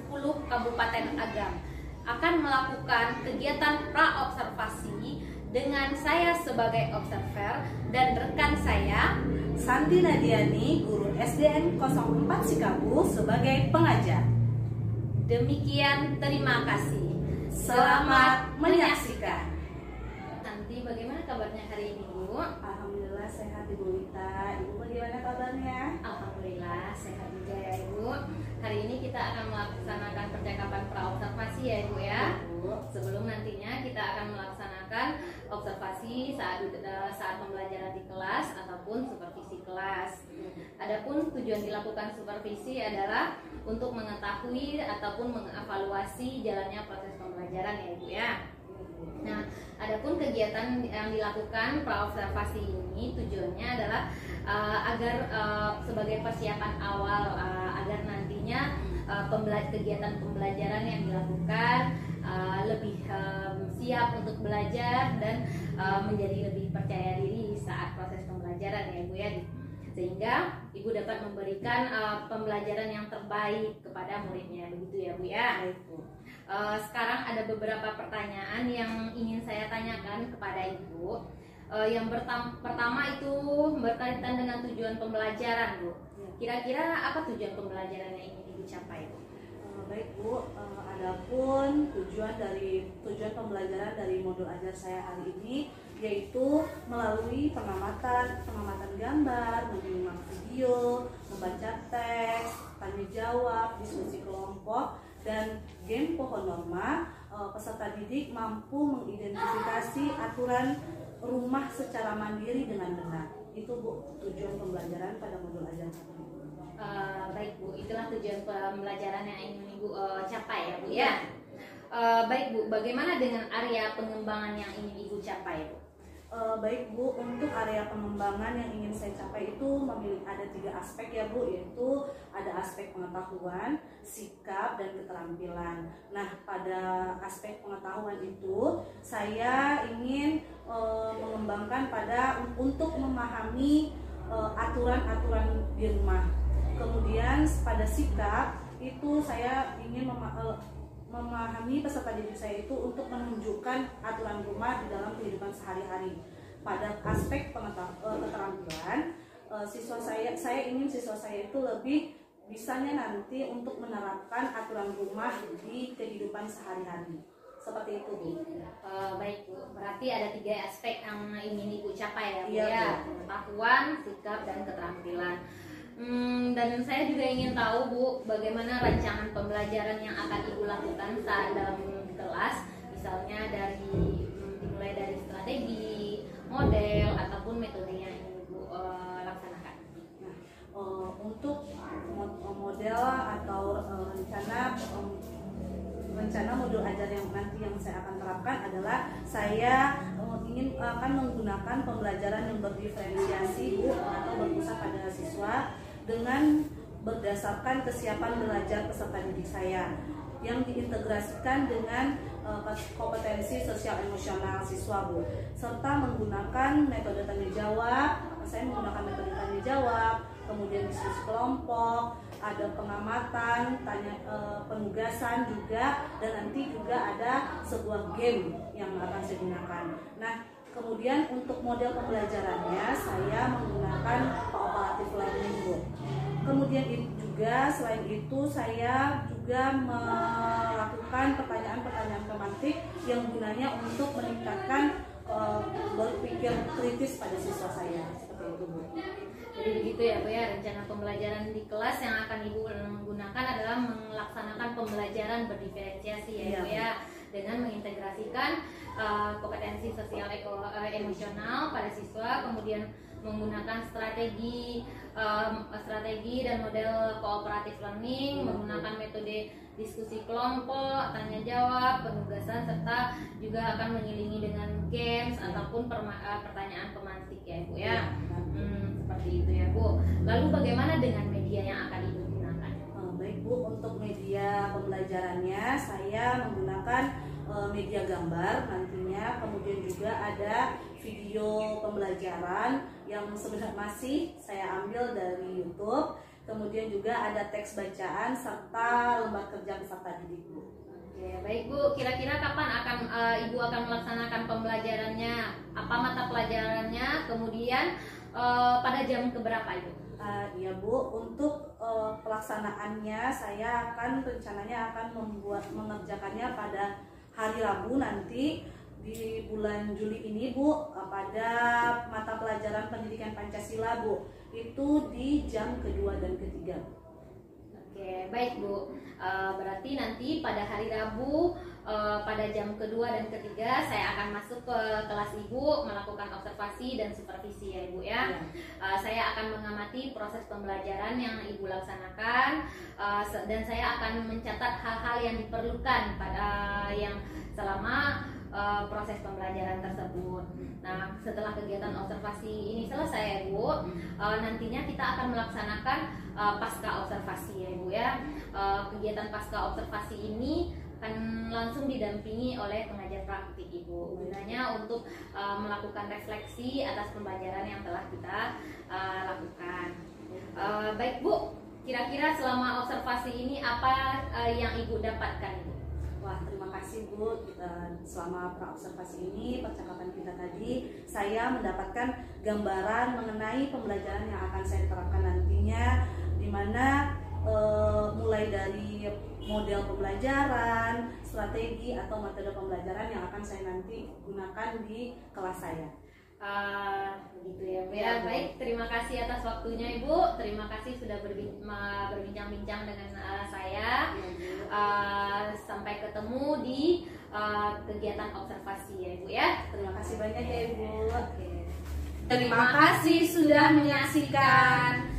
10 Kabupaten Agam akan melakukan kegiatan pra-observasi dengan saya sebagai observer dan rekan saya Santi Nadiani, guru SDN 04 Sikabu sebagai pengajar. Demikian, terima kasih. Selamat menyaksikan. Nanti bagaimana kabarnya hari ini, Bu? Alhamdulillah sehat Ibu Wita. Ibu bagaimana kabarnya? Alhamdulillah sehat juga ya Ibu. Hari ini kita akan melaksanakan percakapan pra-observasi ya Ibu ya. Sebelum nantinya kita akan melaksanakan observasi saat pembelajaran di kelas ataupun supervisi kelas. Adapun tujuan dilakukan supervisi adalah untuk mengetahui ataupun mengevaluasi jalannya proses pembelajaran ya Ibu ya. Nah, adapun kegiatan yang dilakukan pra-observasi ini tujuannya adalah agar sebagai persiapan awal agar nantinya kegiatan pembelajaran yang dilakukan lebih siap untuk belajar dan menjadi lebih percaya diri saat proses pembelajaran ya Ibu ya, sehingga Ibu dapat memberikan pembelajaran yang terbaik kepada muridnya, begitu ya Bu ya. Sekarang ada beberapa pertanyaan yang ingin saya tanyakan kepada Ibu. Yang pertama itu berkaitan dengan tujuan pembelajaran Bu. Kira-kira apa tujuan pembelajaran yang ingin Ibu capai Bu? Baik Bu, adapun tujuan pembelajaran dari modul ajar saya hari ini yaitu melalui pengamatan gambar, menyimak video, membaca teks, tanya jawab, diskusi kelompok, dan game pohon norma. Peserta didik mampu mengidentifikasi aturan rumah secara mandiri dengan benar. Itu Bu, tujuan pembelajaran pada modul ajar ini. Baik Bu, itulah tujuan pembelajaran yang ingin Ibu capai ya Bu ya. Baik Bu, bagaimana dengan area pengembangan yang ingin Ibu capai Bu? Baik Bu, untuk area pengembangan yang ingin saya capai itu ada 3 aspek ya Bu, yaitu ada aspek pengetahuan, sikap, dan keterampilan. Nah, pada aspek pengetahuan itu saya ingin mengembangkan untuk memahami aturan-aturan di rumah. Kemudian pada sikap itu saya ingin memahami peserta didik saya itu untuk menunjukkan aturan rumah di dalam kehidupan sehari-hari. Pada aspek keterampilan, saya ingin siswa saya itu lebih bisanya nanti untuk menerapkan aturan rumah di kehidupan sehari-hari. Seperti itu Bu. Baik Bu, berarti ada 3 aspek yang ingin Ibu capai ya Bu Iya, ya. Bu. Pengetahuan, sikap, dan keterampilan. Dan saya juga ingin tahu Bu, bagaimana rancangan pembelajaran yang akan Ibu lakukan saat dalam kelas, misalnya dimulai dari strategi, model, ataupun metode yang ingin Ibu laksanakan. Nah, untuk model atau rencana modul ajar yang nanti yang saya akan terapkan adalah saya akan menggunakan pembelajaran yang berdiferensiasi Bu, atau berpusat pada siswa dengan berdasarkan kesiapan belajar peserta didik saya yang diintegrasikan dengan kompetensi sosial emosional siswa Bu, serta menggunakan metode tanya jawab. Saya menggunakan metode tanya jawab, kemudian diskusi kelompok, ada pengamatan, penugasan juga, dan nanti juga ada sebuah game yang akan saya gunakan. Nah, kemudian untuk model pembelajarannya saya menggunakan cooperative learning Bu. Kemudian juga selain itu saya juga melakukan pertanyaan-pertanyaan tematik yang gunanya untuk meningkatkan berpikir kritis pada siswa saya. Seperti itu Bu. Jadi begitu ya Bu ya, rencana pembelajaran di kelas yang akan Ibu gunakan adalah melaksanakan pembelajaran berdiferensiasi ya Bu ya, dengan mengintegrasikan kompetensi sosial emosional pada siswa, kemudian menggunakan strategi dan model cooperative learning, menggunakan metode diskusi kelompok, tanya jawab, penugasan, serta juga akan mengiringi dengan games ataupun pertanyaan pemantik ya Bu ya. Seperti itu ya Bu. Lalu bagaimana dengan media yang akan Ibu gunakan? Baik Bu, untuk media pembelajarannya saya menggunakan media gambar nantinya, kemudian juga ada video pembelajaran yang sebenarnya masih saya ambil dari YouTube, kemudian juga ada teks bacaan serta lembar kerja peserta baik Bu. Kira-kira kapan akan Ibu akan melaksanakan pembelajarannya? Apa mata pelajarannya? Kemudian pada jam keberapa Ibu? Iya Bu, untuk pelaksanaannya saya rencananya akan mengerjakannya pada hari Rabu nanti di bulan Juli ini Bu, pada mata pelajaran pendidikan Pancasila Bu, itu di jam kedua dan ketiga. Oke, baik Bu. Berarti nanti pada hari Rabu pada jam kedua dan ketiga saya akan masuk ke kelas Ibu melakukan observasi dan supervisi ya Ibu ya. Saya akan mengamati proses pembelajaran yang Ibu laksanakan dan saya akan mencatat hal-hal yang diperlukan pada yang selama proses pembelajaran tersebut. Nah, setelah kegiatan observasi ini selesai ya Bu, nantinya kita akan melaksanakan pasca observasi ya Ibu ya. Kegiatan pasca observasi ini akan langsung didampingi oleh pengajar praktik Ibu, gunanya untuk melakukan refleksi atas pembelajaran yang telah kita lakukan. Baik Bu, kira-kira selama observasi ini apa yang Ibu dapatkan Ibu? Wah, terima kasih Bu. Selama praobservasi ini, percakapan kita tadi, saya mendapatkan gambaran mengenai pembelajaran yang akan saya terapkan nantinya, di mana mulai dari model pembelajaran, strategi atau metode pembelajaran yang akan saya nanti gunakan di kelas saya. Begitu ya Bu ya. Baik, terima kasih atas waktunya Ibu. Terima kasih sudah berbincang-bincang dengan saya. Sampai ketemu di kegiatan observasi ya Ibu ya. Terima kasih banyak ya Ibu. Terima kasih sudah menyaksikan